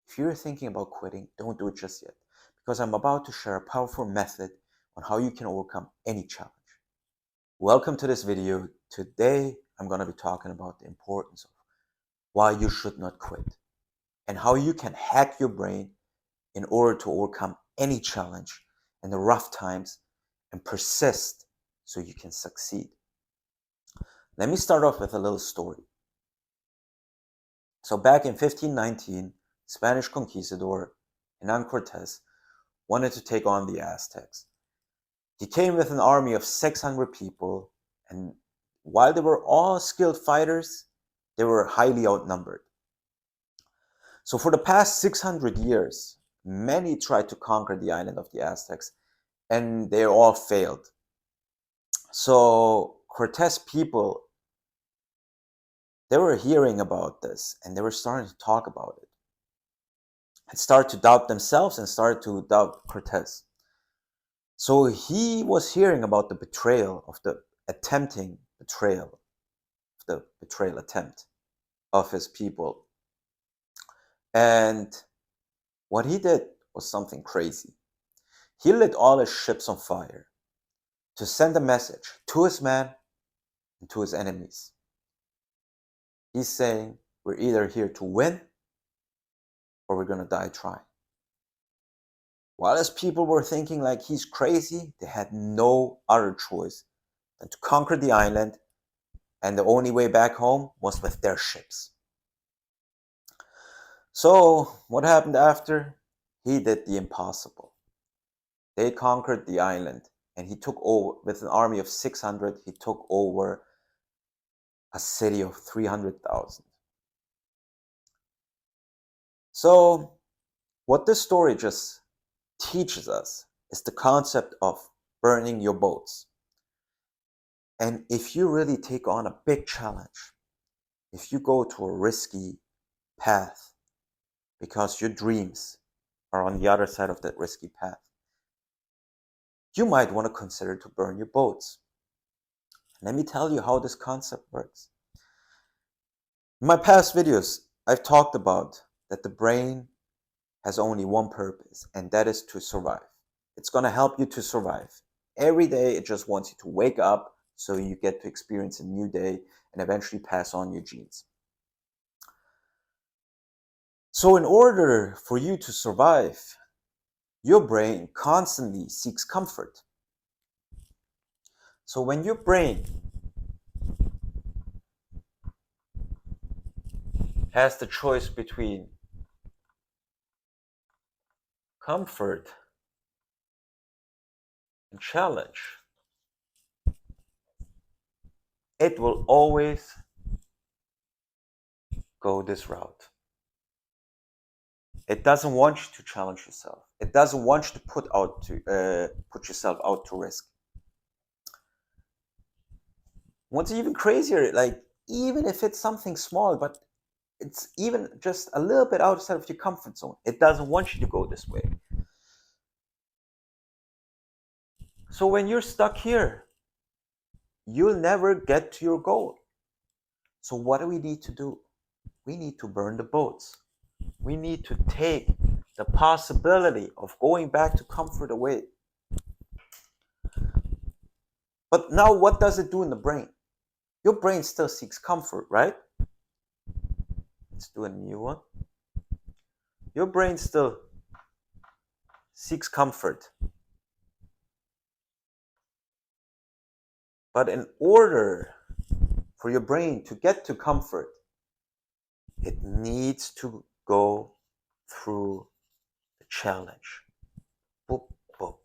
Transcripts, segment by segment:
If you're thinking about quitting, don't do it just yet, because I'm about to share a powerful method on how you can overcome any challenge. Welcome to this video. Today, I'm going to be talking about the importance of why you should not quit and how you can hack your brain in order to overcome any challenge in the rough times and persist so you can succeed. Let me start off with a little story. So back in 1519, Spanish conquistador Hernan Cortés wanted to take on the Aztecs. He came with an army of 600 people, and while they were all skilled fighters, they were highly outnumbered. So for the past 600 years, many tried to conquer the island of the Aztecs, and they all failed. So Cortés people, they were hearing about this, and they were starting to talk about it, and started to doubt themselves and started to doubt Cortés. So he was hearing about the betrayal of the betrayal attempt of his people. And what he did was something crazy. He lit all his ships on fire to send a message to his men and to his enemies. He's saying, we're either here to win or we're going to die trying. While his people were thinking like he's crazy, they had no other choice than to conquer the island, and the only way back home was with their ships. So what happened after? He did the impossible. They conquered the island, and he took over, with an army of 600, he took over a city of 300,000. So what this story just teaches us is the concept of burning your boats. And if you really take on a big challenge, if you go to a risky path because your dreams are on the other side of that risky path, you might want to consider to burn your boats. Let me tell you how this concept works. In my past videos, I've talked about that the brain has only one purpose, and that is to survive. It's going to help you to survive. Every day, it just wants you to wake up so you get to experience a new day and eventually pass on your genes. So in order for you to survive, your brain constantly seeks comfort. So when your brain has the choice between comfort and challenge, it will always go this route. It doesn't want you to challenge yourself. It doesn't want you to put yourself out to risk. What's even crazier, like even if it's something small, but it's even just a little bit outside of your comfort zone, it doesn't want you to go this way. So when you're stuck here, you'll never get to your goal. So what do we need to do? We need to burn the boats. We need to take the possibility of going back to comfort away. But now what does it do in the brain? Your brain still seeks comfort, right? Let's do a new one. Your brain still seeks comfort. But in order for your brain to get to comfort, it needs to go through the challenge. Boop, boop.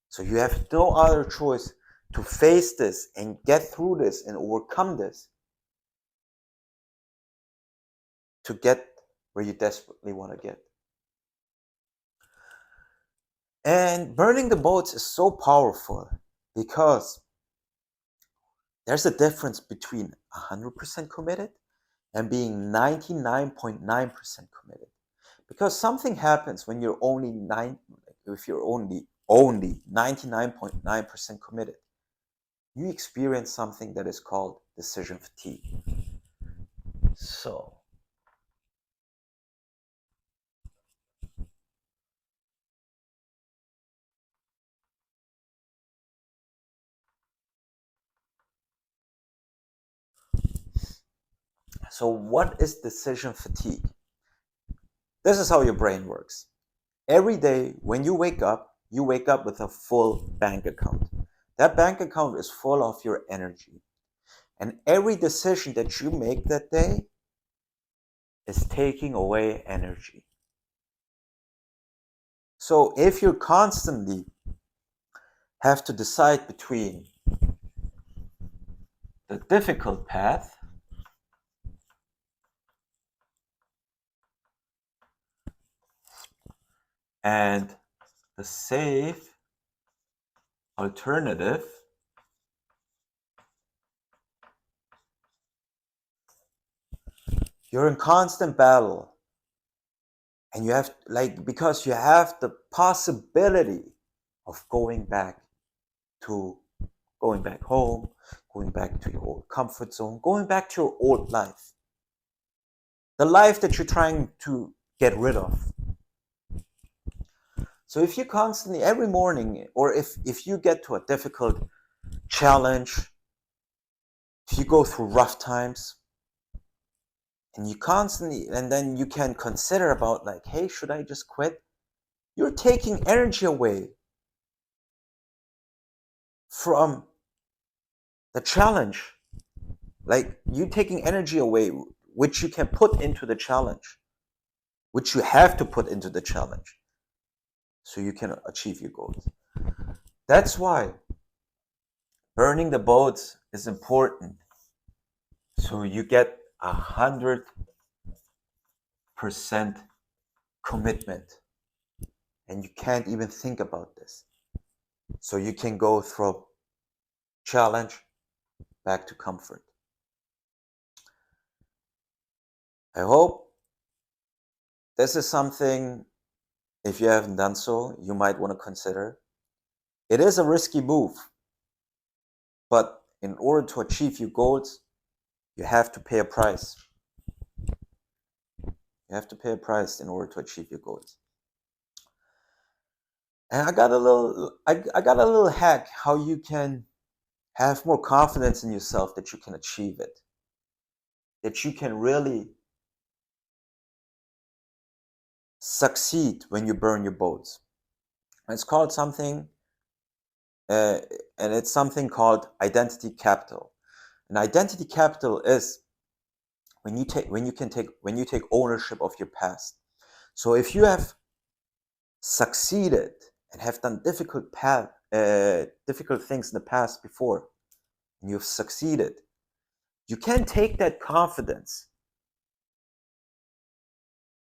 So you have no other choice to face this and get through this and overcome this to get where you desperately want to get. And burning the boats is so powerful because there's a difference between 100% committed and being 99.9% committed. Because something happens when you're only 99.9% committed. You experience something that is called decision fatigue. So So what is decision fatigue? This is how your brain works. Every day when you wake up with a full bank account. That bank account is full of your energy. And every decision that you make that day is taking away energy. So if you constantly have to decide between the difficult path and the safe alternative, you're in constant battle. And you have, like, because you have the possibility of going back home, going back to your old comfort zone, going back to your old life, the life that you're trying to get rid of. So if you constantly, every morning, or if you get to a difficult challenge, if you go through rough times, and you constantly, and then you can consider about, like, hey, should I just quit? You're taking energy away from the challenge. Like, you taking energy away, which you can put into the challenge, which you have to put into the challenge, so you can achieve your goals. That's why burning the boats is important. So you get 100% commitment, and you can't even think about this. So you can go from challenge back to comfort. I hope this is something, if you haven't done so, you might want to consider. It is a risky move, but in order to achieve your goals, you have to pay a price. You have to pay a price in order to achieve your goals. And I got a little hack how you can have more confidence in yourself that you can achieve it, that you can really succeed when you burn your boats. And it's called something, and it's something called identity capital. And identity capital is when you take ownership of your past. So if you have succeeded and have done difficult things in the past before, and you've succeeded, you can take that confidence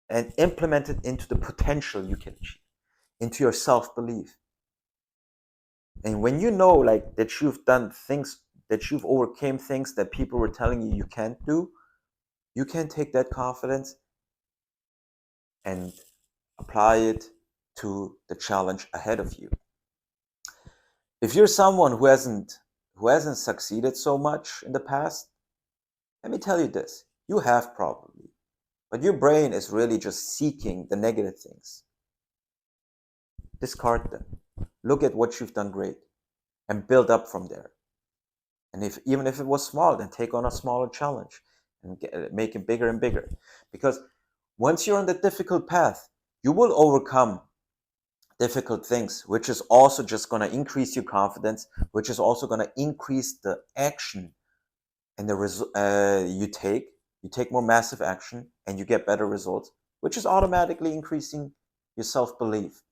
and implement it into the potential you can achieve, into your self-belief. And when you know, like, that you've done things, that you've overcame things that people were telling you can't do, you can take that confidence and apply it to the challenge ahead of you. If you're someone who hasn't succeeded so much in the past, let me tell you this, you have probably, but your brain is really just seeking the negative things. Discard them. Look at what you've done great and build up from there. And even if it was small, then take on a smaller challenge and make it bigger and bigger. Because once you're on the difficult path, you will overcome difficult things, which is also just going to increase your confidence, which is also going to increase the action and you take more massive action and you get better results, which is automatically increasing your self-belief.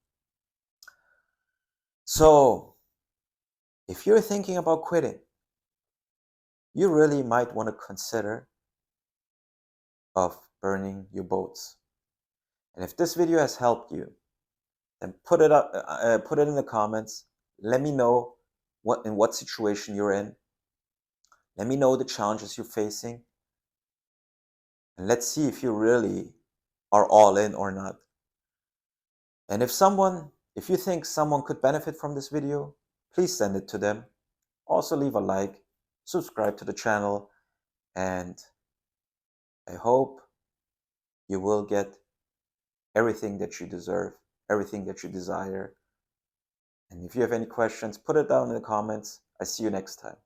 So if you're thinking about quitting, you really might want to consider of burning your boats. And if this video has helped you, then put it in the comments. Let me know what situation you're in. Let me know the challenges you're facing. And let's see if you really are all in or not. And if you think someone could benefit from this video, please send it to them. Also leave a like, subscribe to the channel, and I hope you will get everything that you deserve, everything that you desire. And if you have any questions, put it down in the comments. I see you next time.